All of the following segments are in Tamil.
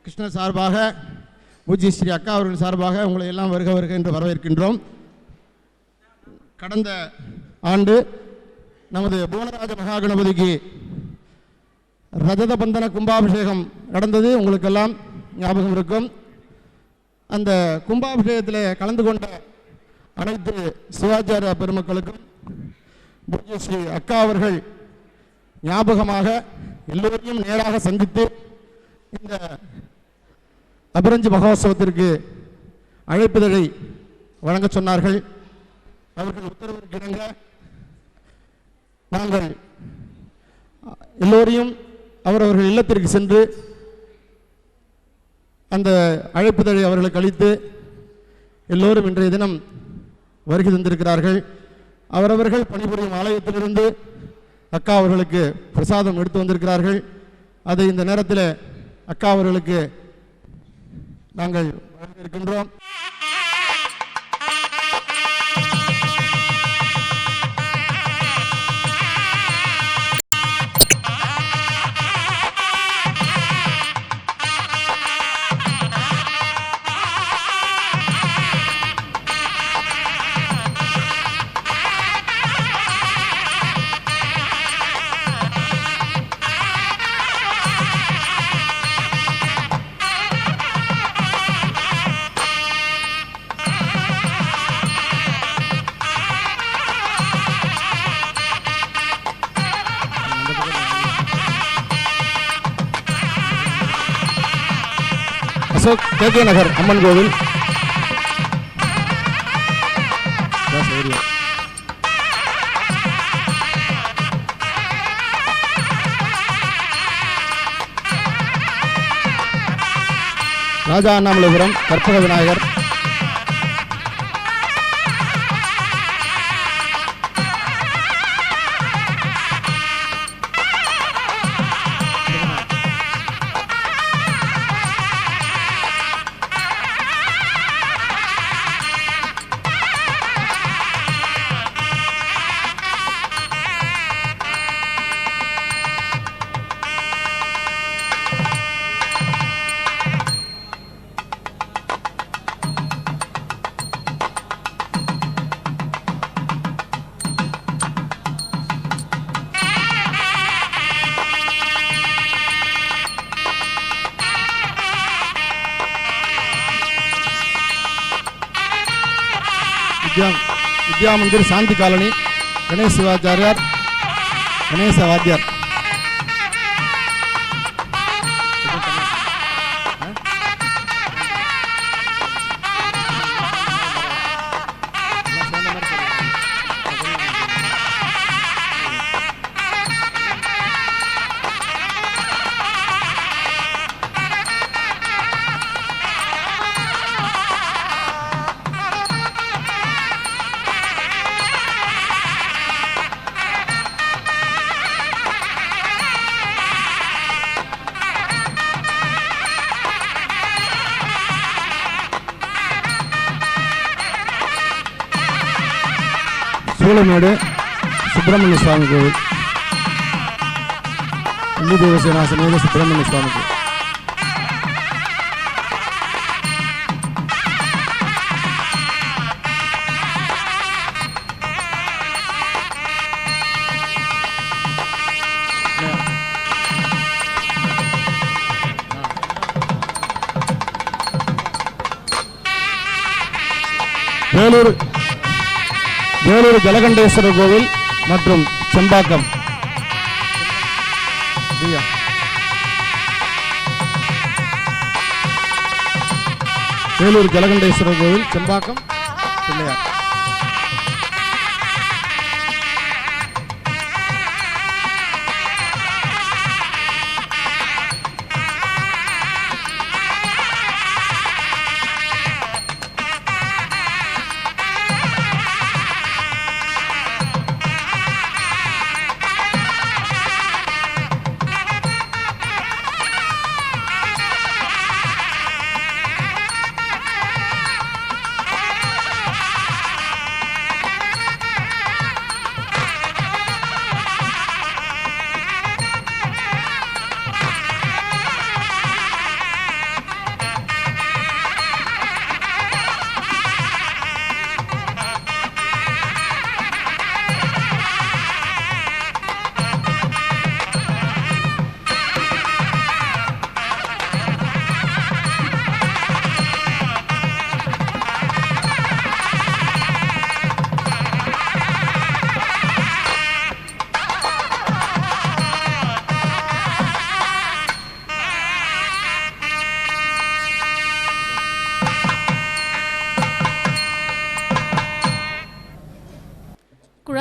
கிருஷ்ணன் சார்பாக பூஜ்ய ஸ்ரீ அக்கா அவர்கள் சார்பாக உங்களை எல்லாம் வருக வருக என்று வரவேற்கின்றோம். கடந்த ஆண்டு நமது புவனராஜ மகாகணபதிக்கு ரஜத பந்தன கும்பாபிஷேகம் நடந்தது. உங்களுக்கெல்லாம் ஞாபகம் இருக்கும். அந்த கும்பாபிஷேகத்தில் கலந்து கொண்ட அனைத்து சிவாச்சாரிய பெருமக்களுக்கும் பூஜ்ய ஸ்ரீ அக்கா அவர்கள் ஞாபகமாக எல்லோரையும் நேராக சந்தித்து இந்த அபிரஞ்சி மகோத்சவத்திற்கு அழைப்புதழை வழங்க சொன்னார்கள். அவர்கள் உத்தரவிற்கு இணங்க நாங்கள் எல்லோரையும் அவரவர்கள் இல்லத்திற்கு சென்று அந்த அழைப்புதழை அவர்களுக்கு அளித்து எல்லோரும் இன்றைய தினம் வருகை தந்திருக்கிறார்கள். அவரவர்கள் பணிபுரியும் ஆலயத்திலிருந்து அக்கா அவர்களுக்கு பிரசாதம் எடுத்து வந்திருக்கிறார்கள். அதை இந்த நேரத்தில் அக்கா அவர்களுக்கு நாங்கள் வரவேற்கின்றோம். அசோக் கேகே நகர் அம்மன் கோவில் ராஜா அண்ணாமலைபுரம் கற்பக விநாயகர் विद्या मंदिर शांति कॉलोनी गणेश शिवाचार्य गणेश वाद्यर சூளமேடு சுப்பிரமணிய சுவாமி கோவில் இந்து தேவசேனா சமேத சுப்பிரமணிய சுவாமி கோவில். வேலூர் ஜலகண்டேஸ்வரர் கோவில் மற்றும் செம்பாக்கம் வேலூர் ஜலகண்டேஸ்வரர் கோவில் செம்பாக்கம் பிள்ளையார்.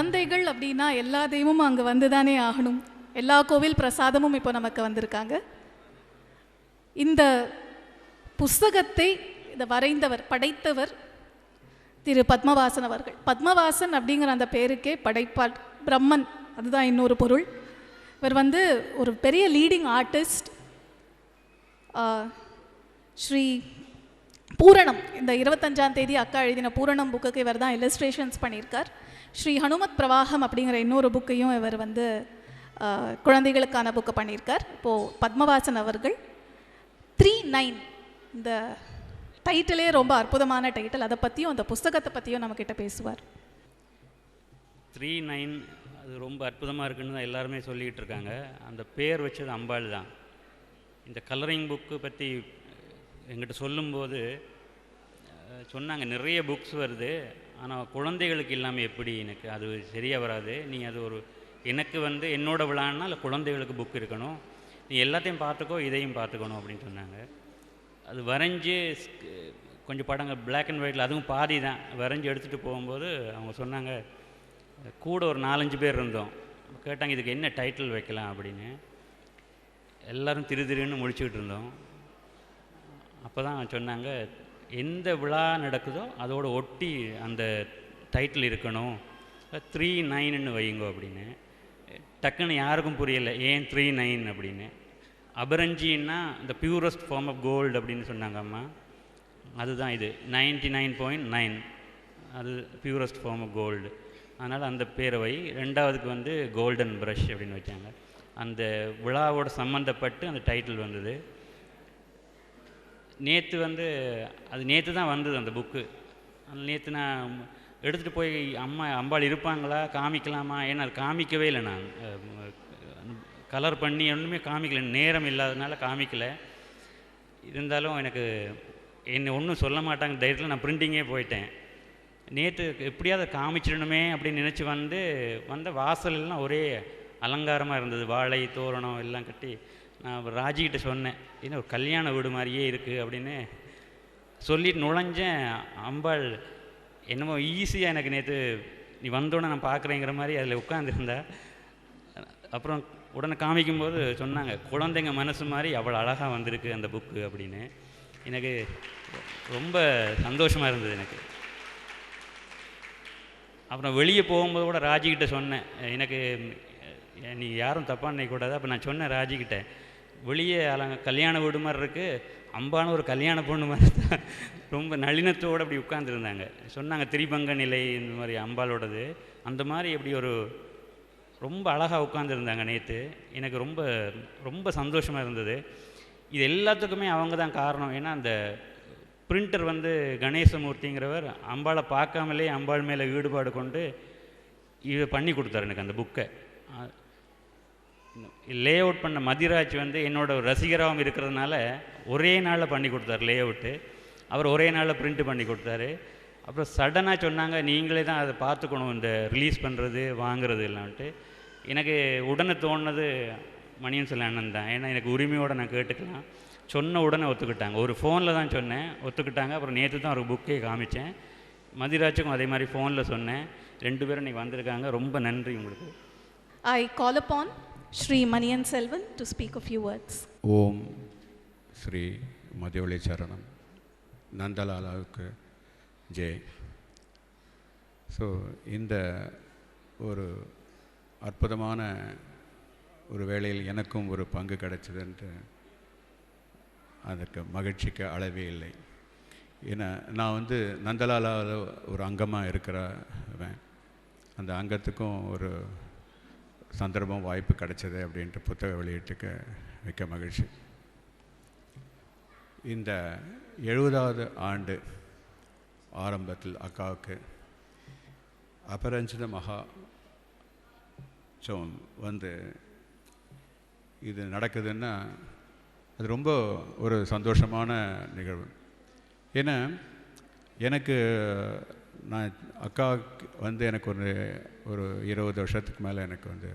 குழந்தைகள் அப்படின்னா எல்லா தெய்வமும் அங்கே வந்து தானே ஆகணும். எல்லா கோவில் பிரசாதமும் இப்போ நமக்கு வந்திருக்காங்க. இந்த புஸ்தகத்தை இதை வரைந்தவர், படைத்தவர் திரு பத்மவாசன் அவர்கள். பத்மவாசன் அப்படிங்கிற அந்த பேருக்கே படைப்பாள், பிரம்மன், அதுதான் இன்னொரு பொருள். இவர் வந்து ஒரு பெரிய லீடிங் ஆர்டிஸ்ட். ஸ்ரீ பூரணம், இந்த 25ஆம் தேதி அக்கா எழுதின பூரணம் புக்குக்கு இவர் தான் இல்லஸ்ட்ரேஷன்ஸ் பண்ணியிருக்கார். ஸ்ரீ ஹனுமத் பிரவாகம் அப்படிங்கிற இன்னொரு புக்கையும் இவர் வந்து குழந்தைகளுக்கான புக்கை பண்ணியிருக்கார். இப்போது பத்மவாசன் அவர்கள் 39, இந்த டைட்டிலே ரொம்ப அற்புதமான டைட்டில், அதை பற்றியும் அந்த புஸ்தகத்தை பற்றியும் நம்மக்கிட்ட பேசுவார். 39 அது ரொம்ப அற்புதமாக இருக்குன்னு தான் எல்லாருமே சொல்லிக்கிட்டு இருக்காங்க. அந்த பேர் வச்சது அம்பாள் தான். இந்த கலரிங் புக்கு பற்றி எங்கிட்ட சொல்லும்போது சொன்னாங்க, நிறைய புக்ஸ் வருது, ஆனால் குழந்தைகளுக்கு இல்லாமல் எப்படி, எனக்கு அது சரியாக வராது, நீ அது ஒரு எனக்கு வந்து என்னோட விழான்னா இல்லை குழந்தைகளுக்கு புக் இருக்கணும், நீ எல்லாத்தையும் பார்த்துக்கோ இதையும் பார்த்துக்கணும் அப்படின்னு சொன்னாங்க. அது வரைஞ்சி கொஞ்சம் படங்கள் பிளாக் அண்ட் ஒயிட்டில், அதுவும் பாதி தான் வரைஞ்சி எடுத்துகிட்டு போகும்போது அவங்க சொன்னாங்க, கூட ஒரு 4-5 பேர் இருந்தோம், கேட்டாங்க இதுக்கு என்ன டைட்டில் வைக்கலாம் அப்படின்னு. எல்லோரும் திருன்னு முழிச்சுக்கிட்டு இருந்தோம். அப்போ தான் சொன்னாங்க, எந்த விழா நடக்குதோ அதோடு ஒட்டி அந்த டைட்டில் இருக்கணும், 39ன்னு வையுங்கோ அப்படின்னு. டக்குன்னு யாருக்கும் புரியலை ஏன் 39 அப்படின்னு. அபரஞ்சின்னா இந்த பியூரஸ்ட் ஃபார்ம் ஆஃப் கோல்டு அப்படின்னு சொன்னாங்க அம்மா. அதுதான் இது 99.9, அது பியூரஸ்ட் ஃபார்ம் ஆஃப் கோல்டு. அதனால் அந்த பேரை வை. ரெண்டாவதுக்கு வந்து கோல்டன் ப்ரஷ் அப்படின்னு வச்சாங்க. அந்த விழாவோட சம்மந்தப்பட்டு அந்த டைட்டில் வந்தது. நேற்று வந்து அது நேற்று தான் வந்தது அந்த புக்கு. நேற்று நான் எடுத்துகிட்டு போய் அம்பாள் இருப்பாங்களா காமிக்கலாமா, ஏன்னா அது காமிக்கவே இல்லை, நான் கலர் பண்ணி ஒன்றுமே காமிக்கலை, நேரம் இல்லாததுனால காமிக்கலை. இருந்தாலும் எனக்கு என்னை ஒன்றும் சொல்ல மாட்டாங்க தைரியத்தில் நான் பிரிண்டிங்கே போயிட்டேன். நேற்று எப்படியாவது காமிச்சிடணுமே அப்படின்னு நினச்சி வந்த வாசலெல்லாம் ஒரே அலங்காரமாக இருந்தது, வாழை தோரணம் எல்லாம் கட்டி. நான் ராஜிக்கிட்ட சொன்னேன், ஏன்னா ஒரு கல்யாண வீடு மாதிரியே இருக்குது அப்படின்னு சொல்லிட்டு நுழைஞ்சேன். அம்பாள் என்னமோ ஈஸியாக எனக்கு நேற்று நீ வந்தோன்னே நான் பார்க்குறேங்கிற மாதிரி அதில் உட்காந்துருந்தா. அப்புறம் உடனே காமிக்கும்போது சொன்னாங்க, குழந்தைங்க மனசு மாதிரி அவ்வளோ அழகாக வந்திருக்கு அந்த புக்கு அப்படின்னு. எனக்கு ரொம்ப சந்தோஷமாக இருந்தது எனக்கு. அப்புறம் வெளியே போகும்போது கூட ராஜிக்கிட்ட சொன்னேன், எனக்கு நீ யாரும் தப்பாக நினைக்கக்கூடாது. அப்போ நான் சொன்னேன் ராஜிக்கிட்ட, வெளியே கல்யாண வீடு மாதிரி இருக்குது, அம்பான ஒரு கல்யாண பொண்ணு மாதிரி தான் ரொம்ப நளினத்தோடு அப்படி உட்காந்துருந்தாங்க. சொன்னாங்க திரிபங்க நிலை இந்த மாதிரி அம்பாலோடது, அந்த மாதிரி அப்படி ஒரு ரொம்ப அழகாக உட்காந்துருந்தாங்க நேற்று. எனக்கு ரொம்ப ரொம்ப சந்தோஷமாக இருந்தது. இது எல்லாத்துக்குமே அவங்க தான் காரணம். ஏன்னா அந்த பிரிண்டர் வந்து கணேசமூர்த்திங்கிறவர் அம்பாளை பார்க்காமலே அம்பாள் மேலே ஈடுபாடு கொண்டு இதை பண்ணி கொடுத்தாரு எனக்கு அந்த புக்கை. லே அவுட் பண்ண மதிராஜ் வந்து என்னோட ரசிகராகவும் இருக்கிறதுனால ஒரே நாளில் பண்ணி கொடுத்தாரு லே அவுட்டு. அவர் ஒரே நாளில் பிரிண்ட் பண்ணி கொடுத்தாரு. அப்புறம் சடனாக சொன்னாங்க, நீங்களே தான் அதை பார்த்துக்கணும் இந்த ரிலீஸ் பண்ணுறது வாங்குறது இல்லான்ட்டு. எனக்கு உடனே தோணுனது மணியன் சொல்ல அண்ணன் தான். ஏன்னா எனக்கு உரிமையோடு நான் கேட்டுக்கலாம். சொன்ன உடனே ஒத்துக்கிட்டாங்க. ஒரு ஃபோனில் தான் சொன்னேன், ஒத்துக்கிட்டாங்க. அப்புறம் நேற்று தான் ஒரு புக்கே காமித்தேன். மதிராஜுக்கும் அதே மாதிரி ஃபோனில் சொன்னேன். 2 பேரும் இன்றைக்கி வந்திருக்காங்க. ரொம்ப நன்றி உங்களுக்கு. I call upon Shri Maniyan Selvan to speak a few words. ஓம் ஸ்ரீ மதியொளி சரணம். நந்தலாலாவுக்கு ஜெய். ஸோ இந்த ஒரு அற்புதமான ஒரு வேளையில் எனக்கும் ஒரு பங்கு கிடைச்சதுன்ட்டு அதற்கு மகிழ்ச்சிக்கு அளவே இல்லை. ஏன்னா நான் வந்து நந்தலாலாவில் ஒரு அங்கமாக இருக்கிறவன். அந்த அங்கத்துக்கும் ஒரு சந்தர்ப்பம் வாய்ப்பு கிடைச்சது அப்படின்ட்டு புத்தக வெளியீட்டுக்கு மிக்க மகிழ்ச்சி. இந்த 70வது ஆண்டு ஆரம்பத்தில் அக்காவுக்கு அபரஞ்சித மகாச்சம் வந்து இது நடக்குதுன்னா அது ரொம்ப ஒரு சந்தோஷமான நிகழ்வு. ஏன்னா எனக்கு நான் அக்காவுக்கு வந்து எனக்கு ஒரு 20 வருஷத்துக்கு மேலே எனக்கு வந்து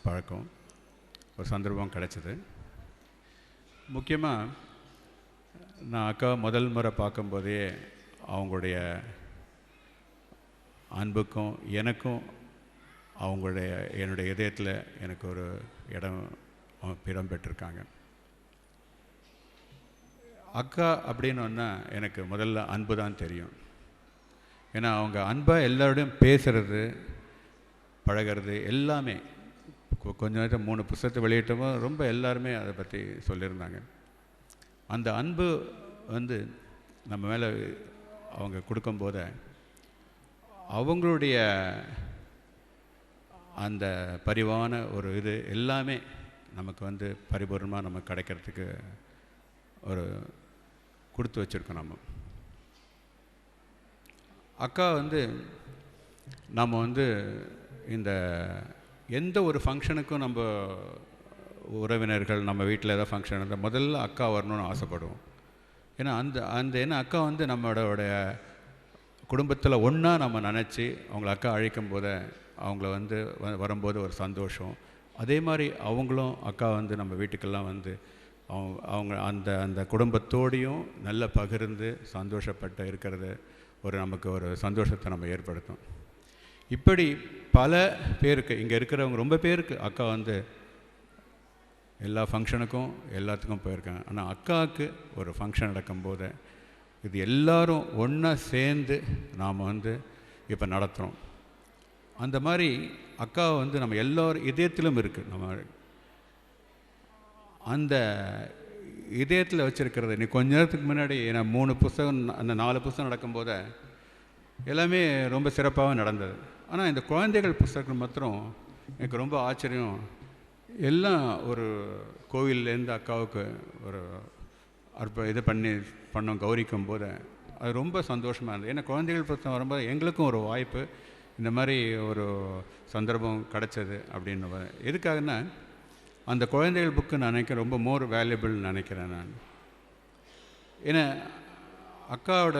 பழக்கம், ஒரு சந்தர்ப்பம் கிடச்சிது. முக்கியமாக நான் அக்கா முதல் முறை பார்க்கும்போதே அவங்களுடைய அன்புக்கும் எனக்கும் அவங்களுடைய என்னுடைய இதயத்தில் எனக்கு ஒரு இடம் பெற்றிருக்காங்க. அக்கா அப்படின்னு சொன்னால் எனக்கு முதல்ல அன்பு தான் தெரியும். ஏன்னா அவங்க அன்பாக எல்லாரோடையும் பேசுகிறது, பழகிறது எல்லாமே. கொஞ்ச நேரத்தில் 3 புத்தகத்தை வெளியிட்டப்போ ரொம்ப எல்லாருமே அதை பற்றி சொல்லியிருந்தாங்க. அந்த அன்பு நம்ம மேலே அவங்க கொடுக்கும்போது அவங்களுடைய அந்த பரிவான ஒரு இது எல்லாமே நமக்கு பரிபூர்ணமாக நமக்கு கிடைக்கிறதுக்கு ஒரு கொடுத்து வச்சுருக்கோம். நம்ம அக்கா நம்ம இந்த எந்த ஒரு ஃபங்க்ஷனுக்கும் நம்ம உறவினர்கள் நம்ம வீட்டில் ஏதாவது ஃபங்க்ஷன் இருந்தால் முதல்ல அக்கா வரணும்னு ஆசைப்படுவோம். ஏன்னா ஏன்னா அக்கா நம்மளோட குடும்பத்தில் ஒன்றா நம்ம நினச்சி அவங்கள அக்கா அழைக்கும் போது அவங்கள வரும்போது ஒரு சந்தோஷம். அதே மாதிரி அவங்களும் அக்கா நம்ம வீட்டுக்கெல்லாம் அவங்க அந்த குடும்பத்தோடையும் நல்ல பகிர்ந்து சந்தோஷப்பட்டு இருக்கிறது நமக்கு ஒரு சந்தோஷத்தை நம்ம ஏற்படுத்தும். இப்படி பல பேருக்கு இங்கே இருக்கிறவங்க ரொம்ப பேருக்கு அக்கா எல்லா ஃபங்க்ஷனுக்கும் எல்லாத்துக்கும் போயிருக்காங்க. ஆனால் அக்காவுக்கு ஒரு ஃபங்க்ஷன் நடக்கும்போது இது எல்லோரும் ஒன்றா சேர்ந்து நாம் இப்போ நடத்துகிறோம். அந்த மாதிரி அக்கா நம்ம எல்லோரும் இதயத்திலும் இருக்குது. நம்ம அந்த இதயத்தில் வச்சுருக்கிறது. நீ கொஞ்ச நேரத்துக்கு முன்னாடி நான் 3 புத்தகம் அந்த 4 புத்தகம் நடக்கும்போது எல்லாமே ரொம்ப சிறப்பாக நடந்தது. ஆனால் இந்த குழந்தைகள் புத்தகம் மாத்திரம் எனக்கு ரொம்ப ஆச்சரியம். எல்லாம் ஒரு கோவில்லேருந்து அக்காவுக்கு ஒரு இது பண்ணோம் கௌரிக்கும் போது அது ரொம்ப சந்தோஷமாக இருந்தது. ஏன்னா குழந்தைகள் புத்தகம் வரும்போது எங்களுக்கும் ஒரு வாய்ப்பு, இந்த மாதிரி ஒரு சந்தர்ப்பம் கிடச்சது அப்படின்னு. எதுக்காகன்னா அந்த குழந்தைகள் புக்கு நான் நினைக்கிறேன் ரொம்ப மோர் வேல்யூபிள்னு நினைக்கிறேன் நான். ஏன்னா அக்காவோட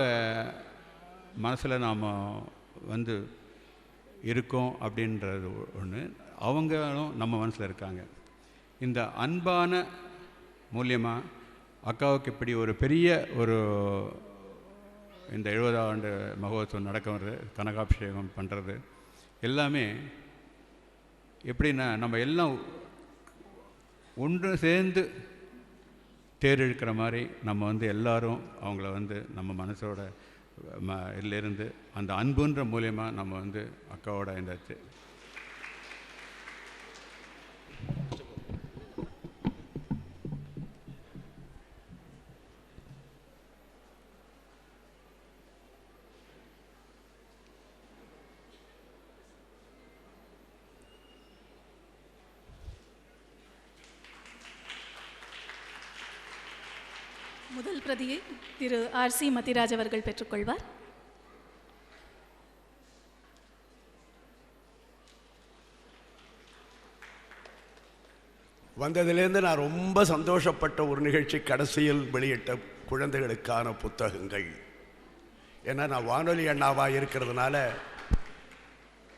மனசில் நாம் இருக்கோம் அப்படின்றது ஒன்று, அவங்களும் நம்ம மனசில் இருக்காங்க. இந்த அன்பான மூலியமாக அக்காவுக்கு இப்படி ஒரு பெரிய ஒரு இந்த 70ஆம் ஆண்டு மகோத்சவம் நடக்கிறது, கனகாபிஷேகம் பண்ணுறது எல்லாமே எப்படின்னா நம்ம எல்லாம் ஒன்று சேர்ந்து தேர் இழுக்கிற மாதிரி நம்ம எல்லாரும் அவங்கள நம்ம மனசோட இதிலேருந்து அந்த அன்புன்ற மூலியமாக நம்ம அக்காவோட இந்த முதல் பிரதியை திரு ஆர்.சி. மதிராஜ் அவர்கள் பெற்றுக்கொள்வார். வந்ததிலேருந்து நான் ரொம்ப சந்தோஷப்பட்ட ஒரு நிகழ்ச்சி கடைசியில் வெளியிட்ட குழந்தைகளுக்கான புத்தகங்கள். ஏன்னா நான் வானொலி அண்ணாவாக இருக்கிறதுனால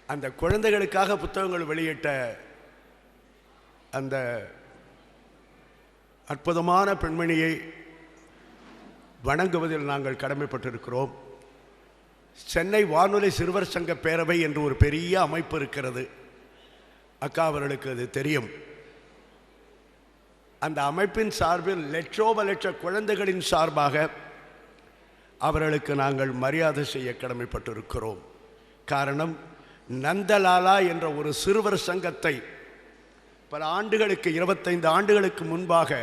அந்த குழந்தைகளுக்காக புத்தகங்கள் வெளியிட்ட அந்த அற்புதமான பெண்மணியை வணங்குவதில் நாங்கள் கடமைப்பட்டிருக்கிறோம். சென்னை வானொலி சிறுவர் சங்க பேரவை என்று ஒரு பெரிய அமைப்பு இருக்கிறது. அக்கா அவர்களுக்கு அது தெரியும். அந்த அமைப்பின் சார்பில் லட்ச குழந்தைகளின் சார்பாக அவர்களுக்கு நாங்கள் மரியாதை செய்ய கடமைப்பட்டிருக்கிறோம். காரணம், நந்தலாலா என்ற ஒரு சிறுவர் சங்கத்தை பல ஆண்டுகளுக்கு 25 ஆண்டுகளுக்கு முன்பாக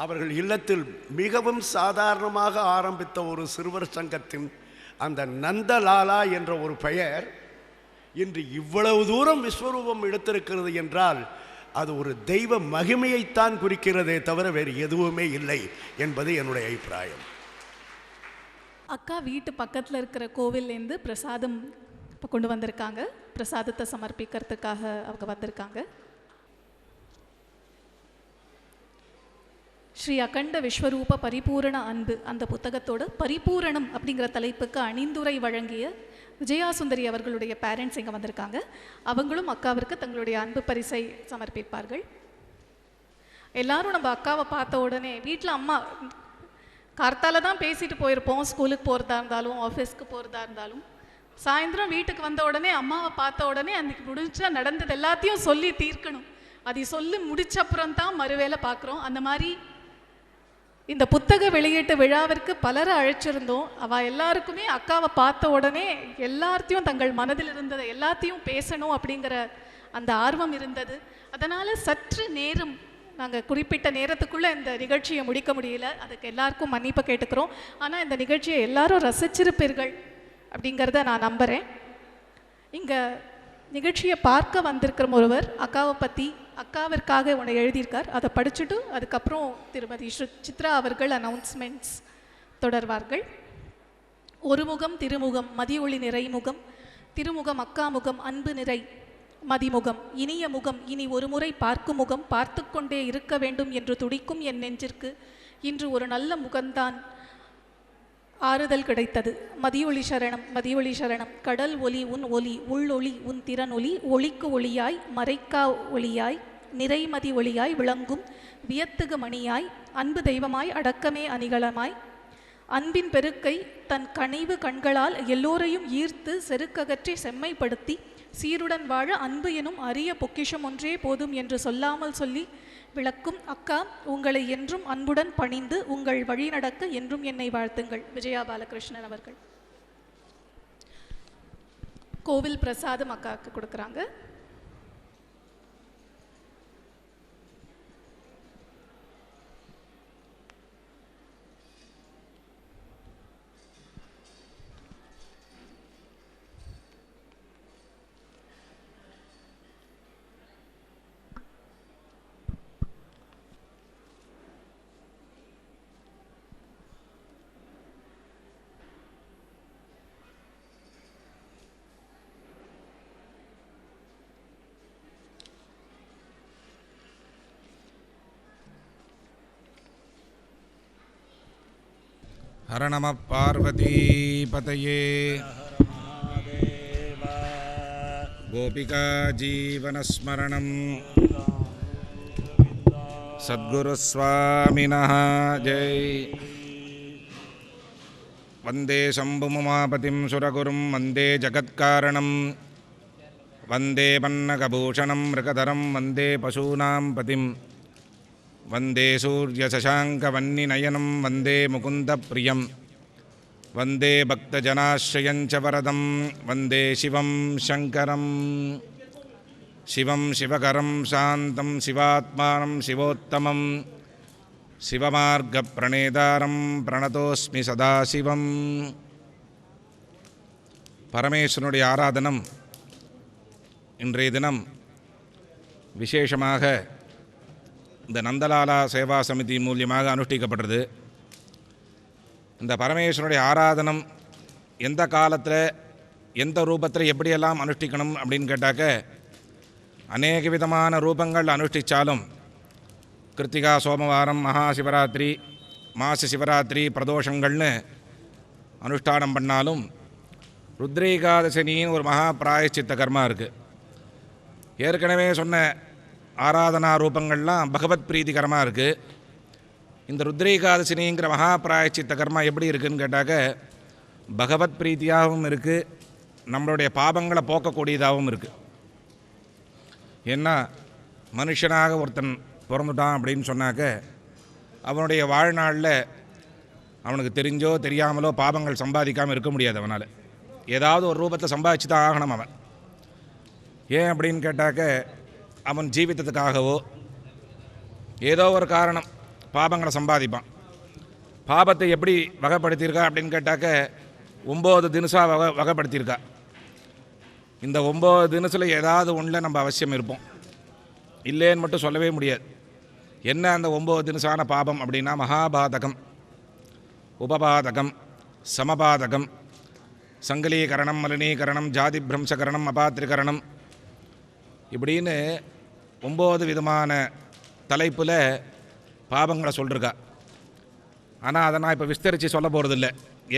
அவர்கள் இல்லத்தில் மிகவும் சாதாரணமாக ஆரம்பித்த ஒரு சிறுவர் சங்கத்தின் அந்த நந்தலாலா என்ற ஒரு பெயர் இன்று இவ்வளவு தூரம் விஸ்வரூபம் எடுத்திருக்கிறது என்றால் அது ஒரு தெய்வ மகிமையைத்தான் குறிக்கிறதே தவிர வேறு எதுவுமே இல்லை என்பது என்னுடைய அபிப்பிராயம். அக்கா வீட்டு பக்கத்தில் இருக்கிற கோவில்லேருந்து பிரசாதம் இப்போ கொண்டு வந்திருக்காங்க. பிரசாதத்தை சமர்ப்பிக்கிறதுக்காக அவங்க வந்திருக்காங்க. ஸ்ரீ அகண்ட விஸ்வரூப பரிபூரண அன்பு அந்த புத்தகத்தோட பரிபூரணம் அப்படிங்கிற தலைப்புக்கு அணிந்துரை வழங்கிய விஜயா சுந்தரி அவர்களுடைய பேரண்ட்ஸ் இங்கே வந்திருக்காங்க. அவங்களும் அக்காவிற்கு தங்களுடைய அன்பு பரிசை சமர்ப்பிப்பார்கள். எல்லாரும் நம்ம அக்காவை பார்த்த உடனே வீட்டில் அம்மா கார்த்தால தான் பேசிட்டு போயிருப்போம், ஸ்கூலுக்கு போகிறதா இருந்தாலும் ஆஃபீஸ்க்கு போகிறதா இருந்தாலும். சாயந்தரம் வீட்டுக்கு வந்த உடனே அம்மாவை பார்த்த உடனே அன்றைக்கி முடிஞ்சா நடந்தது எல்லாத்தையும் சொல்லி தீர்க்கணும். அதை சொல்லி முடிச்ச அப்புறம் தான் மறுவேளை பார்க்குறோம். அந்த மாதிரி இந்த புத்தக வெளியீட்டு விழாவிற்கு பலரை அழைச்சிருந்தோம். அவள் எல்லாருக்குமே அக்காவை பார்த்த உடனே எல்லாத்தையும் தங்கள் மனதில் இருந்ததை எல்லாத்தையும் பேசணும் அப்படிங்கிற அந்த ஆர்வம் இருந்தது. அதனால் சற்று நேரம் நாங்கள் குறிப்பிட்ட நேரத்துக்குள்ளே இந்த நிகழ்ச்சியை முடிக்க முடியல. அதுக்கு எல்லாருக்கும் மன்னிப்பு கேட்டுக்கிறோம். ஆனால் இந்த நிகழ்ச்சியை எல்லாரும் ரசிச்சிருப்பீர்கள் அப்படிங்கிறத நான் நம்புகிறேன். இங்கே நிகழ்ச்சியை பார்க்க வந்திருக்கிற ஒருவர் அக்காவை பற்றி அக்காவிற்காக ஒன்று எழுதியிருக்கார். அதை படிச்சுட்டு அதுக்கப்புறம் திருமதி சித்ரா அவர்கள் அனௌன்ஸ்மெண்ட்ஸ் தொடர்வார்கள். ஒருமுகம் திருமுகம் மதியொளி நிறைமுகம் திருமுகம் அக்காமுகம் அன்பு நிறை மதிமுகம் இனிய முகம் இனி ஒரு முறை பார்க்கும் முகம் பார்த்து கொண்டே இருக்க வேண்டும் என்று துடிக்கும் என் நெஞ்சிற்கு இன்று ஒரு நல்ல முகம்தான் ஆறுதல் கிடைத்தது. மதியொளி சரணம் மதியொளி சரணம். கடல் ஒளி உன் ஒளி உள்ளொளி உன் திறன் ஒளி ஒளிக்கு ஒளியாய் மறைக்கா ஒளியாய் நிறைமதி ஒளியாய் விளங்கும் வியத்துகு மணியாய் அன்பு தெய்வமாய் அடக்கமே அணிகலமாய் அன்பின் பெருக்கை தன் கனிவு கண்களால் எல்லோரையும் ஈர்த்து செருக்ககற்றி செம்மைப்படுத்தி சீருடன் வாழ அன்பு எனும் அரிய பொக்கிஷம் ஒன்றே போதும் என்று சொல்லாமல் சொல்லி விளக்கும் அக்கா, உங்களை என்றும் அன்புடன் பணிந்து உங்கள் வழி நடக்க என்றும் என்னை வாழ்த்துங்கள். விஜயா பாலகிருஷ்ணன் அவர்கள். கோவில் பிரசாதம் அக்காவுக்கு கொடுக்குறாங்க. ஹர நம பார்வதீபதயே. கோபிகா ஜீவனஸ்மரணம். சத்குரு சுவாமினஹ ஜெய். வந்தே சம்புமுமாபதிம் சுரகுரும் வந்தே ஜகத்காரணம் வந்தே பன்னகபூஷணம் மிருகதரம் வந்தே பசூனாம் பதிம் வந்தே சூர்யசசாங்கவன்னிநயனம் வந்தே முகுந்தப்ரியம் வந்தே பக்தஜனாஸ்ரயஞ்ச வரதம் வந்தே சிவம் சங்கரம். சிவம் சிவகரம் சாந்தம் சிவாத்மானம் சிவோத்தமம் சிவமார்கப்ரணேதாரம் பிரணதோஸ்மி சதாசிவம். பரமேஸ்வரனுடைய ஆராதனம் இன்றைய தினம் விசேஷமாக இந்த நந்தலாலா சேவா சமிதி மூலியமாக அனுஷ்டிக்கப்படுறது. இந்த பரமேஸ்வரனுடைய ஆராதனம் எந்த காலத்தில் எந்த ரூபத்தில் எப்படியெல்லாம் அனுஷ்டிக்கணும் அப்படின்னு கேட்டாக்க அநேக விதமான ரூபங்கள் அனுஷ்டித்தாலும் கிருத்திகா சோமவாரம் மகாசிவராத்திரி மாச சிவராத்திரி பிரதோஷங்கள்னு அனுஷ்டானம் பண்ணாலும் ருத்ரேகாதசினின்னு ஒரு மகா பிராயச்சித்த கர்மா இருக்குது. ஏற்கனவே சொன்ன ஆராதனா ரூபங்கள்லாம் பகவத் பிரீதிகரமாக இருக்குது. இந்த ருத்ரேகாதசினிங்கிற மகா பிராயச்சித்த கர்மா எப்படி இருக்குதுன்னு கேட்டாக்க பகவத் பிரீதியாகவும் இருக்குது, நம்மளுடைய பாபங்களை போக்கக்கூடியதாகவும் இருக்குது. ஏன்னா மனுஷனாக ஒருத்தன் பிறந்துட்டான் அப்படின்னு சொன்னாக்க அவனுடைய வாழ்நாளில் அவனுக்கு தெரிஞ்சோ தெரியாமலோ பாபங்கள் சம்பாதிக்காமல் இருக்க முடியாது. அவனால் ஏதாவது ஒரு ரூபத்தை சம்பாதிச்சு தான் ஆகணும் அவன். ஏன் அப்படின்னு கேட்டாக்க அவன் ஜீவித்தத்துக்காகவோ ஏதோ ஒரு காரணம் பாபங்களை சம்பாதிப்பான். பாபத்தை எப்படி வகைப்படுத்தியிருக்கா அப்படின்னு கேட்டாக்க 9 தினசாக வகைப்படுத்தியிருக்கா. இந்த 9 தினசில் ஏதாவது ஒன்றில் நம்ம அவசியம் இருப்போம், இல்லைன்னு மட்டும் சொல்லவே முடியாது. என்ன அந்த 9 தினசான பாபம் அப்படின்னா மகாபாதகம், உபபாதகம், சமபாதகம், சங்கலீகரணம், மலினீகரணம், ஜாதி பிரம்சகரணம், அபாத்திரிகரணம் இப்படின்னு 9 விதமான தலைப்பில் பாபங்களை சொல்லிருக்கா. ஆனால் அதை நான் இப்போ விஸ்தரித்து சொல்ல போகிறதில்ல.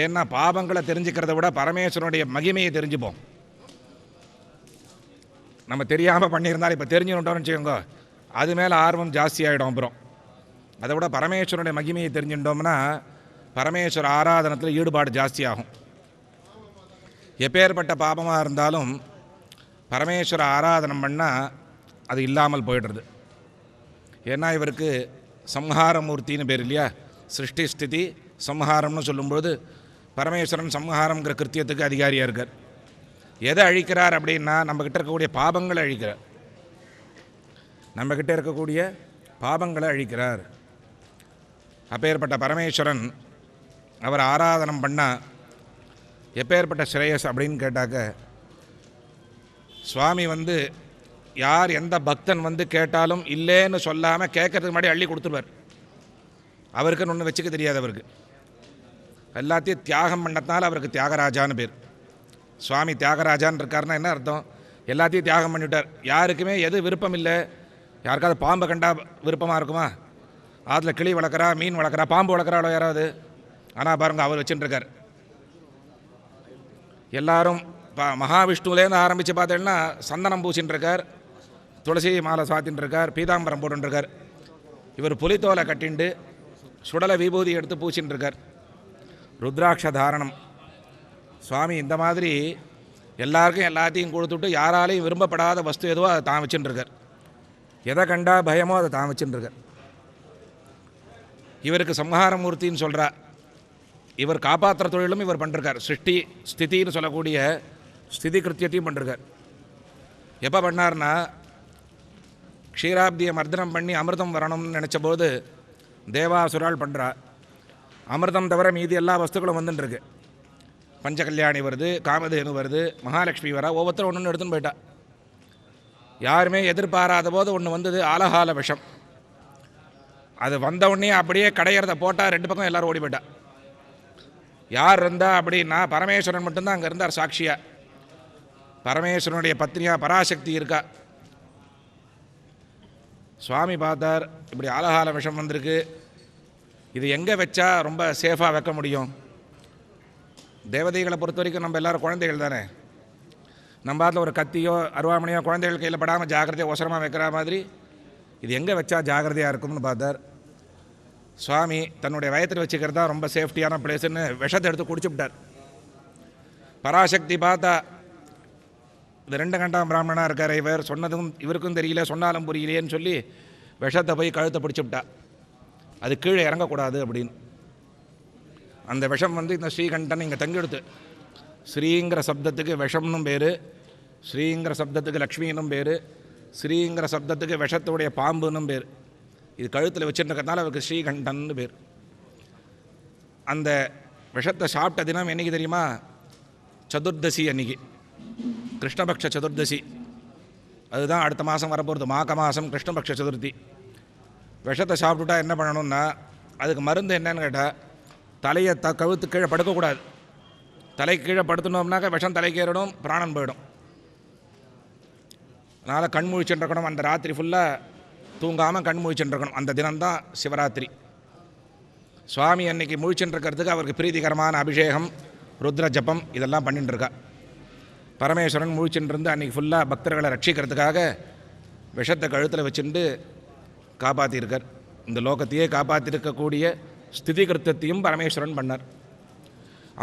ஏன்னா பாபங்களை தெரிஞ்சுக்கிறத விட பரமேஸ்வரனுடைய மகிமையை தெரிஞ்சுப்போம். நம்ம தெரியாமல் பண்ணியிருந்தாலும் இப்போ தெரிஞ்சுக்கிட்டோம்னு வச்சுக்கோங்க, அது மேலே ஆர்வம் ஜாஸ்தியாகிடும். அப்புறம் அதை விட பரமேஸ்வரனுடைய மகிமையை தெரிஞ்சுட்டோம்னா பரமேஸ்வர ஆராதனத்தில் ஈடுபாடு ஜாஸ்தியாகும். எப்பேற்பட்ட பாபமாக இருந்தாலும் பரமேஸ்வர ஆராதனம் பண்ணால் அது இல்லாமல் போயிடுறது. ஏன்னா இவருக்கு சம்ஹாரமூர்த்தின்னு பேர் இல்லையா, சிருஷ்டி ஸ்திதி சம்ஹாரம்னு சொல்லும்போது பரமேஸ்வரன் சம்ஹாரங்கிற கிருத்தியத்துக்கு அதிகாரியாக இருக்கார். எதை அழிக்கிறார் அப்படின்னா நம்மக்கிட்ட இருக்கக்கூடிய பாபங்களை அழிக்கிறார். நம்மக்கிட்ட இருக்கக்கூடிய பாபங்களை அழிக்கிறார். அப்பேற்பட்ட பரமேஸ்வரன் அவர் ஆராதனம் பண்ணால் எப்பேற்பட்ட ஸ்ரேயஸ் அப்படின்னு கேட்டாக்க, சுவாமி யார் எந்த பக்தன் கேட்டாலும் இல்லைன்னு சொல்லாமல் கேட்கறதுக்கு முன்னாடி அள்ளி கொடுத்துருவார். அவருக்குன்னு ஒன்று வச்சுக்க தெரியாது. அவருக்கு எல்லாத்தையும் தியாகம் பண்ணதுனால அவருக்கு தியாகராஜான்னு பேர். சுவாமி தியாகராஜான்னு இருக்காருன்னா என்ன அர்த்தம்? எல்லாத்தையும் தியாகம் பண்ணிவிட்டார். யாருக்குமே எது விருப்பம் இல்லை. யாருக்காவது பாம்பை கண்டா விருப்பமாக இருக்குமா? அதில் கிளி வளர்க்குறா, மீன் வளர்க்குறா, பாம்பு வளர்க்குறாளோ யாராவது? ஆனால் பாருங்கள், அவர் வச்சுட்டுருக்கார். எல்லாரும் மகாவிஷ்ணுலேருந்து ஆரம்பித்து பார்த்தீங்கன்னா சந்தனம் பூசின்னு இருக்கார், துளசி மாலை சாத்தின்னு இருக்கார், பீதாம்பரம் போட்டுருக்கார். இவர் புலித்தோலை கட்டிண்டு சுடலை விபூதி எடுத்து பூசின்னு இருக்கார். ருத்ராட்ச தாரணம். சுவாமி இந்த மாதிரி எல்லாருக்கும் எல்லாத்தையும் கொடுத்துட்டு யாராலையும் விரும்பப்படாத வஸ்து எதுவோ அதை தான் வச்சுன்னு இருக்கார். எதை கண்டா பயமோ அதை தான் வச்சுன்னு இருக்கார். இவருக்கு சம்ஹாரமூர்த்தின்னு சொல்கிறா. இவர் காப்பாற்றுற தொழிலும் இவர் பண்ணிருக்கார். சிருஷ்டி ஸ்திதின்னு சொல்லக்கூடிய ஸ்திதி கிருத்தியத்தையும் பண்ணிருக்கார். எப்போ பண்ணார்னா, க்ஷீராப்தியை மர்தனம் பண்ணி அமிர்தம் வரணும்னு நினச்சபோது தேவாசுரால் பண்ணுறா. அமிர்தம் தவிர மீதி எல்லா வஸ்துக்களும் வந்துட்டுருக்கு. பஞ்சகல்யாணி வருது, காமதேனு வருது, மகாலட்சுமி வரா. ஒவ்வொருத்தரும் ஒன்று எடுத்துன்னு போயிட்டா. யாருமே எதிர்பாராத போது ஒன்று வந்தது, ஆலகால விஷம். அது வந்தவுடனே அப்படியே கடையிறத போட்டால் 2 பக்கம் எல்லோரும் ஓடி போயிட்டா. யார் இருந்தா அப்படின்னா பரமேஸ்வரன் மட்டும்தான் அங்கே இருந்தார் சாட்சியா. பரமேஸ்வரனுடைய பத்னியாக பராசக்தி இருக்கா. சுவாமி பார்த்தார், இப்படி ஆலகால விஷம் வந்திருக்கு, இது எங்கே வச்சா ரொம்ப சேஃபாக வைக்க முடியும்? தேவதைகளை பொறுத்த வரைக்கும் நம்ம எல்லோரும் குழந்தைகள் தானே. நம்ம அதில் ஒரு கத்தியோ அருவாமனையோ குழந்தைகள் கையில் படாமல் ஜாக்கிரதையாக ஒசரமாக வைக்கிற மாதிரி இது எங்கே வச்சா ஜாக்கிரதையாக இருக்கும்னு பார்த்தார். சுவாமி தன்னுடைய வயத்தில் வச்சுக்கிறது தான் ரொம்ப சேஃப்டியான பிளேஸுன்னு விஷத்தை எடுத்து குடிச்சுவிட்டார். பராசக்தி பார்த்தா, இந்த 2 கண்டாம் பிராமணனாக இருக்கார், இவர் சொன்னதும் இவருக்கும் தெரியல, சொன்னாலும் புரியலையேன்னு சொல்லி விஷத்தை போய் கழுத்தை பிடிச்சுவிட்டா. அது கீழே இறங்கக்கூடாது அப்படின்னு. அந்த விஷம் இந்த ஸ்ரீகண்டன் இங்கே தங்கிடுத்து. ஸ்ரீங்கிற சப்தத்துக்கு விஷம்னும் பேர், ஸ்ரீங்கிற சப்தத்துக்கு லக்ஷ்மின்னும் பேர், ஸ்ரீங்கிற சப்தத்துக்கு விஷத்துடைய பாம்புன்னும் பேர். இது கழுத்தில் வச்சுருக்கிறதுனால அவருக்கு ஸ்ரீகண்டன்னு பேர். அந்த விஷத்தை சாப்பிட்ட தினம் என்றைக்கு தெரியுமா? சதுர்தசி அன்னைக்கு, கிருஷ்ணபக்ஷ சதுர்தசி. அதுதான் அடுத்த மாதம் வரப்போகிறது, மாக மாதம் கிருஷ்ணபக்ஷ சதுர்த்தி. விஷத்தை சாப்பிட்டுட்டா என்ன பண்ணணும்னா, அதுக்கு மருந்து என்னன்னு கேட்டால், தலையை கழுத்து கீழே படுக்கக்கூடாது. தலை கீழே படுத்தணும்னாக்க விஷம் தலைக்கு ஏறிடும், பிராணன் போயிடும். அதனால் கண் முழிச்சுருக்கணும். அந்த ராத்திரி ஃபுல்லாக தூங்காமல் கண் முழிச்சுருக்கணும். அந்த தினம்தான் சிவராத்திரி. சுவாமி அன்னைக்கு முழிச்சுருக்கிறதுக்கு அவருக்கு பிரீதிகரமான அபிஷேகம், ருத்ர ஜபம் இதெல்லாம் பண்ணிட்டுருக்கா. பரமேஸ்வரன் முழிச்சுருந்து அன்றைக்கி ஃபுல்லாக பக்தர்களை ரட்சிக்கிறதுக்காக விஷத்தை கழுத்தில் வச்சுட்டு காப்பாற்றியிருக்கார். இந்த லோகத்தையே காப்பாற்றிருக்கக்கூடிய ஸ்திதி கிருத்தத்தையும் பரமேஸ்வரன் பண்ணார்.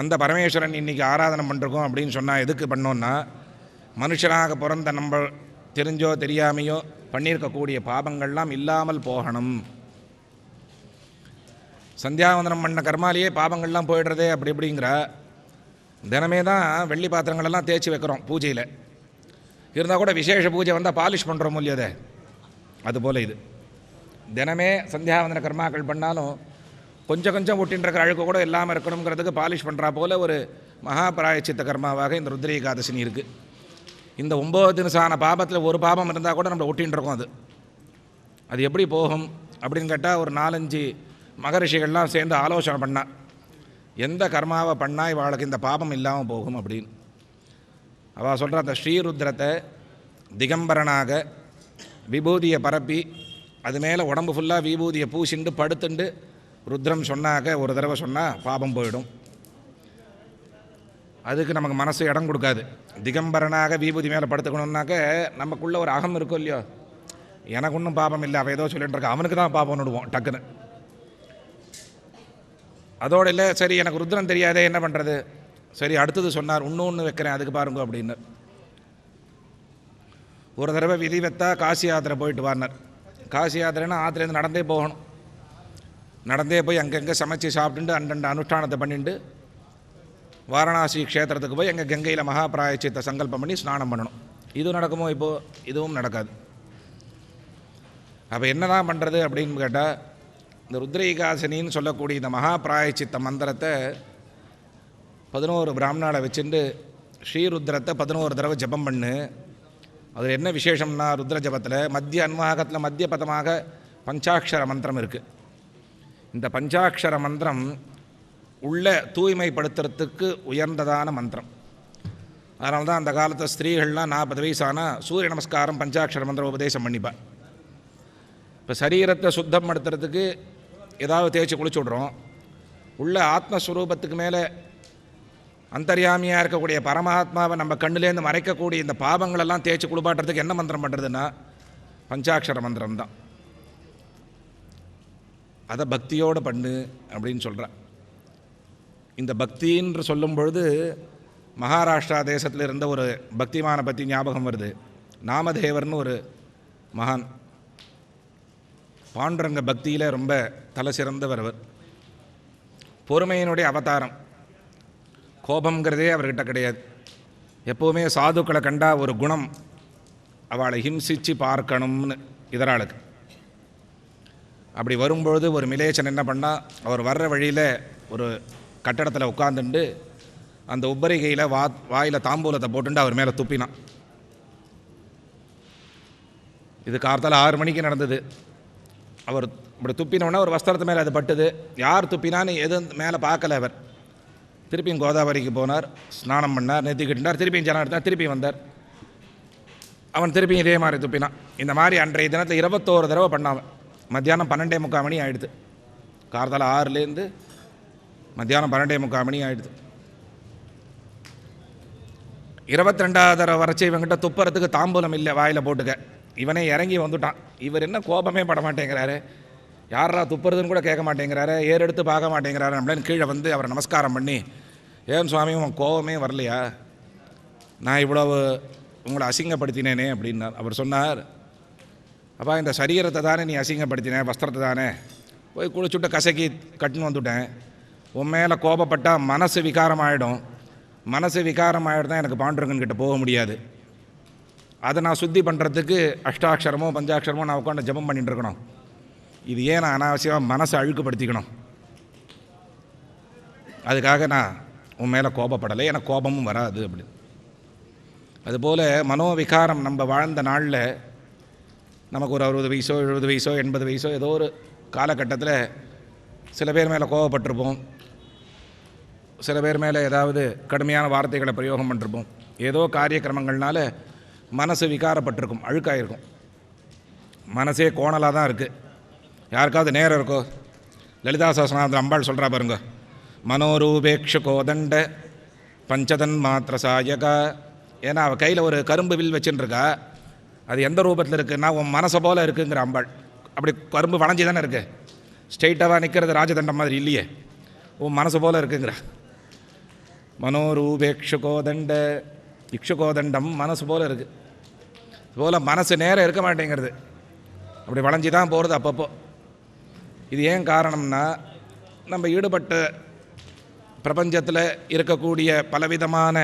அந்த பரமேஸ்வரன் இன்றைக்கி ஆராதனை பண்ணுறோம் அப்படின்னு சொன்னால் எதுக்கு பண்ணோன்னா, மனுஷனாக பிறந்த நம்ம தெரிஞ்சோ தெரியாமையோ பண்ணியிருக்கக்கூடிய பாபங்கள்லாம் இல்லாமல் போகணும். சந்தியாவந்தனம் பண்ண கர்மாலேயே பாபங்கள்லாம் போயிடுறதே அப்படி இப்படிங்கிற. தினமே தான் வெள்ளி பாத்திரங்களெல்லாம் தேய்ச்சி வைக்கிறோம் பூஜையில். இருந்தால் கூட விசேஷ பூஜை வந்தால் பாலிஷ் பண்ணுறோம் இல்லையதே, அதுபோல் இது. தினமே சந்தியாவந்தன கர்மாக்கள் பண்ணாலும் கொஞ்சம் கொஞ்சம் ஒட்டின்றிருக்கிற அழுக்கு கூட இல்லாமல் இருக்கணுங்கிறதுக்கு பாலிஷ் பண்ணுறா போல் ஒரு மகாபிராயச்சித்த கர்மாவாக இந்த ருத்ர ஏகாதசினி இருக்குது. இந்த 9 தினசான பாபத்தில் ஒரு பாபம் இருந்தால் கூட நம்மளை ஒட்டின்றிருக்கோம். அது எப்படி போகும் அப்படின்னு கேட்டால், ஒரு 4-5 மகரிஷிகள்லாம் சேர்ந்து ஆலோசனை பண்ணால் எந்த கர்மாவை பண்ணால் இவளுக்கு இந்த பாபம் இல்லாமல் போகும் அப்படின்னு. அவள் சொல்கிற அந்த ஸ்ரீருத்ரத்தை திகம்பரனாக விபூதியை பரப்பி அது மேலே உடம்பு ஃபுல்லாக விபூதியை பூசிண்டு படுத்துண்டு ருத்ரம் சொன்னாக்க ஒரு தடவை சொன்னால் பாபம் போயிடும். அதுக்கு நமக்கு மனசு இடம் கொடுக்காது. திகம்பரனாக விபூதி மேலே படுத்துக்கணுன்னாக்க நமக்குள்ளே ஒரு அகம் இருக்கும் இல்லையோ, எனக்கு ஒன்றும் பாபம் இல்லை, அவன் ஏதோ சொல்லிட்டு இருக்க, அவனுக்கு தான் பாபம் விடுவோம் டக்குன்னு. அதோடு இல்லை, சரி எனக்கு ருத்ரன் தெரியாதே என்ன பண்ணுறது, சரி, அடுத்தது சொன்னார், இன்னொன்று வைக்கிறேன் அதுக்கு பாருங்க அப்படின்னு. ஒரு தடவை விதி வைத்தா காசி யாத்திரை போயிட்டு வாரினார். காசி யாத்திரைன்னா ஆற்றுலேருந்து நடந்தே போகணும். நடந்தே போய் அங்கங்கே சமைச்சு சாப்பிட்டுட்டு அண்டண்ட அனுஷ்டானத்தை பண்ணிட்டு வாரணாசி க்ஷேத்திரத்துக்கு போய் எங்கள் கங்கையில் மகாபிராயச்சித்தை சங்கல்பம் பண்ணி ஸ்நானம் பண்ணணும். இது நடக்குமோ? இப்போது இதுவும் நடக்காது. அப்போ என்ன தான் பண்ணுறது அப்படின்னு கேட்டால், இந்த ருத்ரேகாசினின்னு சொல்லக்கூடிய இந்த மகாபிராயச்சித்த மந்திரத்தை 11 பிராமணாவை வச்சுட்டு ஸ்ரீருத்ரத்தை 11 தடவை ஜபம் பண்ணு. அதில் என்ன விசேஷம்னா, ருத்ர ஜபத்தில் மத்திய அன்வாகத்தில் மத்திய பதமாக பஞ்சாட்சர மந்திரம் இருக்குது. இந்த பஞ்சாட்சர மந்திரம் உள்ள தூய்மைப்படுத்துறதுக்கு உயர்ந்ததான மந்திரம். அதனால தான் அந்த காலத்தில் ஸ்திரீகள்லாம் 40 வயசானால் சூரிய நமஸ்காரம் பஞ்சாட்சர மந்திரம் உபதேசம் பண்ணிப்பாள். இப்போ சரீரத்தை சுத்தம் படுத்துறதுக்கு ஏதாவது தேய்ச்சி குளிச்சு விட்றோம். உள்ள ஆத்மஸ்வரூபத்துக்கு மேலே அந்தர்யாமியாக இருக்கக்கூடிய பரமாத்மாவை நம்ம கண்ணுலேருந்து மறைக்கக்கூடிய இந்த பாவங்களெல்லாம் தேய்ச்சி குளிப்பாட்டுறதுக்கு என்ன மந்திரம் பண்ணுறதுன்னா பஞ்சாட்சர மந்திரம் தான். அதை பக்தியோடு பண்ணு அப்படின்னு சொல்கிறேன். இந்த பக்தின்னு சொல்லும் பொழுது மகாராஷ்டிரா தேசத்தில் இருந்த ஒரு பக்திமானை பற்றி ஞாபகம் வருது. நாமதேவர்னு ஒரு மகான். பாண்டுரங்க பக்தியில் ரொம்ப தலை சிறந்தவர் அவர். பொறுமையினுடைய அவதாரம். கோபங்கிறதே அவர்கிட்ட கிடையாது. எப்போவுமே சாதுக்களை கண்டா ஒரு குணம், அவளை ஹிம்சிச்சு பார்க்கணும்னு இதராளுக்கு. அப்படி வரும்பொழுது ஒரு மிலேச்சன் என்ன பண்ணால், அவர் வர்ற வழியில் ஒரு கட்டடத்தில் உட்காந்துண்டு அந்த உப்பரிகையில் வாயில் தாம்பூலத்தை போட்டுண்டு அவர் மேலே துப்பினான். இது கார்த்தால 6 மணிக்கு நடந்தது. அவர் இப்படி துப்பினோன்னா ஒரு வஸ்திரத்து மேலே அது பட்டுது. யார் துப்பினான்னு எதுவும் மேலே பார்க்கல. அவர் திருப்பியும் கோதாவரிக்கு போனார், ஸ்நானம் பண்ணார், நெத்திக்கிட்டார், திருப்பியும் ஜனம் எடுத்தார், திருப்பியும் வந்தார். அவன் திருப்பியும் இதே மாதிரி துப்பினான். இந்த மாதிரி அன்றைய தினத்தில் 21 தடவை பண்ணாவன். மத்தியானம் 12:45 மணி ஆகிடுது. கார்த்தால 6லேருந்து மத்தியானம் 12:45 மணி ஆகிடுது. 22வது தடவை வரைச்சி இவங்கிட்ட துப்புறத்துக்கு தாம்பூலம் இல்லை வாயில் போட்டுக்க. இவனே இறங்கி வந்துட்டான். இவர் என்ன கோபமே பட மாட்டேங்கிறாரு, யாரா துப்புறதுன்னு கூட கேட்க மாட்டேங்கிறாரு, ஏறெடுத்து பார்க்க மாட்டேங்கிறாரு அப்படின்னு கீழே வந்து அவரை நமஸ்காரம் பண்ணி, ஏன் சுவாமி உன் கோபமே வரலையா, நான் இவ்வளவு உங்களை அசிங்கப்படுத்தினேனே அப்படின்னார். அவர் சொன்னார், அப்பா இந்த சரீரத்தை தானே நீ அசிங்கப்படுத்தினேன், வஸ்திரத்தை தானே, போய் குளிச்சுட்டு கசக்கி கட்டுன்னு வந்துவிட்டேன். உன் மேலே கோபப்பட்டால் மனசு விகாரம் ஆகிடும். மனசு விகாரம் ஆகிடுதான் எனக்கு பாண்டுரங்கன்கிட்ட போக முடியாது. அதை நான் சுத்தி பண்ணுறதுக்கு அஷ்டாட்சரமோ பஞ்சாட்சரமோ நான் உட்காந்து ஜபம் பண்ணிட்டு இருக்கணும். இது ஏன் நான் அனாவசியமாக மனசை அழுக்குப்படுத்திக்கணும்? அதுக்காக நான் உன் மேலே கோபப்படலை, எனக்கு கோபமும் வராது அப்படி. அதுபோல் மனோவிகாரம் நம்ம வாழ்ந்த நாளில் நமக்கு ஒரு 60 வயசோ 70 வயசோ 80 வயசோ ஏதோ ஒரு காலகட்டத்தில் சில பேர் மேலே கோபப்பட்டிருப்போம். சில பேர் மேலே ஏதாவது கடுமையான வார்த்தைகளை பிரயோகம் பண்ணிருப்போம். ஏதோ காரியக்கிரமங்கள்னால மனசு விகாரப்பட்டிருக்கும், அழுக்காயிருக்கும். மனசே கோணலாக தான் இருக்குது. யாருக்காவது நேரம் இருக்கோ? லலிதா சஹஸ்ரநாமத்தில் அம்பாள் சொல்கிறா பாருங்க, மனோரூபேக்ஷு கோதண்ட பஞ்சதன் மாத்திர சாயகா. ஏன்னா அவள் கையில் ஒரு கரும்பு வில் வச்சுட்டுருக்கா. அது எந்த ரூபத்தில் இருக்குன்னா உன் மனசை போல் இருக்குங்கிற அம்பாள். அப்படி கரும்பு வளைஞ்சி தானே இருக்குது, ஸ்ட்ரெயிட்டாக நிற்கிறது ராஜதண்டம் மாதிரி இல்லையே, உன் மனசு போல் இருக்குங்கிற. மனோரூபேக்ஷுகோதண்ட, இக்ஷுகோதண்டம் மனசு போல் இருக்குது. இதுபோல் மனசு நேரம் இருக்க மாட்டேங்கிறது, அப்படி வளைஞ்சி தான் போகிறது அப்பப்போ. இது ஏன் காரணம்னா, நம்ம ஈடுபட்ட பிரபஞ்சத்தில் இருக்கக்கூடிய பலவிதமான